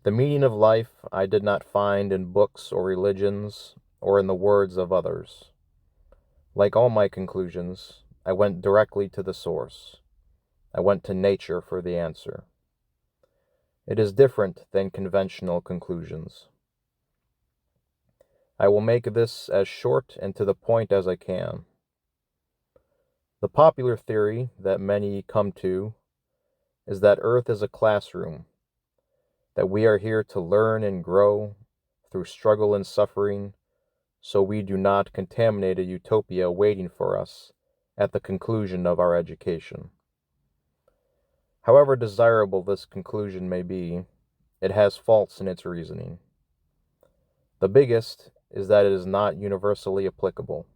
The meaning of life I did not find in books or religions or in the words of others. Like all my conclusions, I went directly to the source. I went to nature for the answer. It is different than conventional conclusions. I will make this as short and to the point as I can. The popular theory that many come to is that Earth is a classroom, that we are here to learn and grow through struggle and suffering, so we do not contaminate a utopia waiting for us at the conclusion of our education. However desirable this conclusion may be, it has faults in its reasoning. The biggest is that it is not universally applicable.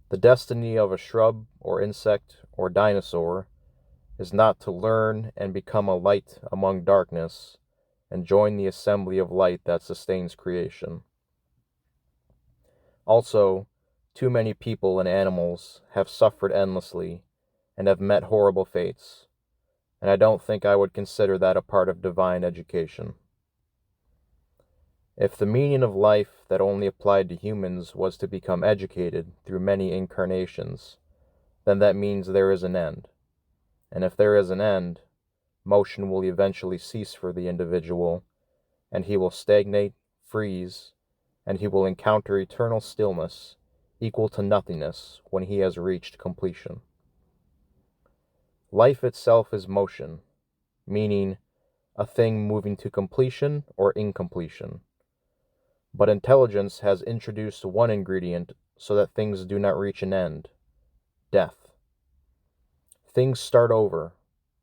The destiny of a shrub or insect or dinosaur is not to learn and become a light among darkness and join the assembly of light that sustains creation. Also, too many people and animals have suffered endlessly and have met horrible fates, and I don't think I would consider that a part of divine education. If the meaning of life that only applied to humans was to become educated through many incarnations, then that means there is an end. And if there is an end, motion will eventually cease for the individual, and he will stagnate, freeze, and he will encounter eternal stillness, equal to nothingness, when he has reached completion. Life itself is motion, meaning a thing moving to completion or incompletion. But intelligence has introduced one ingredient so that things do not reach an end: death. Things start over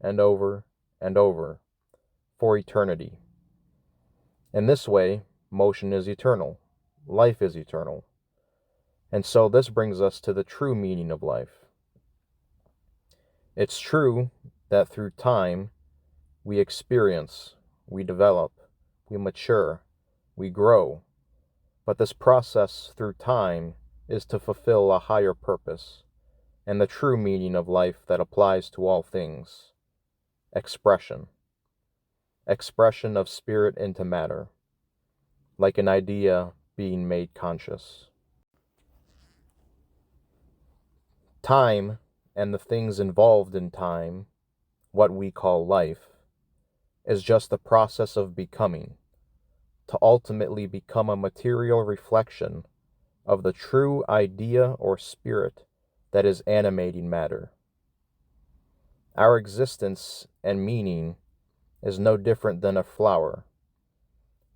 and over and over for eternity. In this way, motion is eternal, life is eternal. And so this brings us to the true meaning of life. It's true that through time, we experience, we develop, we mature, we grow. But this process through time is to fulfill a higher purpose, and the true meaning of life that applies to all things: expression. Expression of spirit into matter, like an idea being made conscious. Time, and the things involved in time, what we call life, is just the process of becoming, to ultimately become a material reflection of the true idea or spirit that is animating matter. Our existence and meaning is no different than a flower.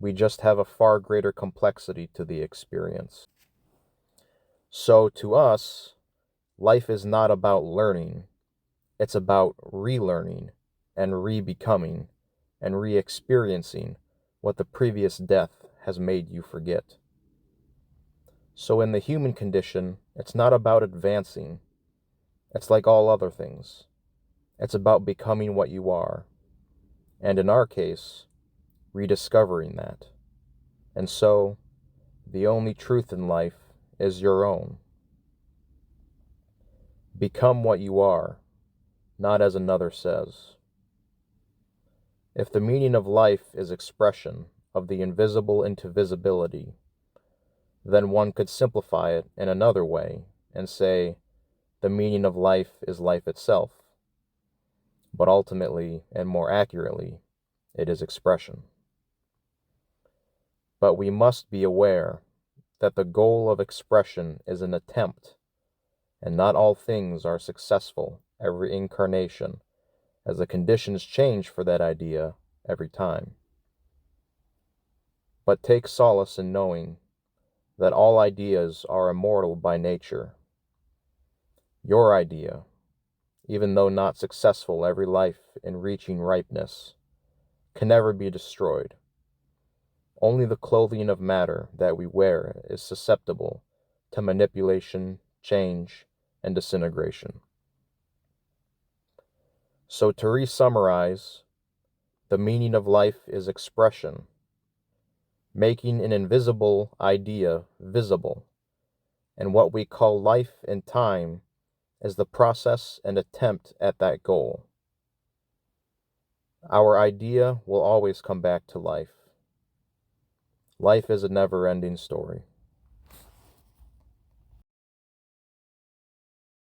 We just have a far greater complexity to the experience. So to us, life is not about learning. It's about relearning and re-becoming and re-experiencing what the previous death has made you forget. So in the human condition, it's not about advancing. It's like all other things. It's about becoming what you are. And in our case, rediscovering that. And so, the only truth in life is your own. Become what you are, not as another says. If the meaning of life is expression of the invisible into visibility, then one could simplify it in another way and say the meaning of life is life itself. But ultimately, and more accurately, it is expression. But we must be aware that the goal of expression is an attempt, and not all things are successful every incarnation, as the conditions change for that idea every time. But take solace in knowing that all ideas are immortal by nature. Your idea, even though not successful every life in reaching ripeness, can never be destroyed. Only the clothing of matter that we wear is susceptible to manipulation, change, and disintegration. So to re-summarize, the meaning of life is expression, making an invisible idea visible, and what we call life and time is the process and attempt at that goal. Our idea will always come back to life. Life is a never-ending story.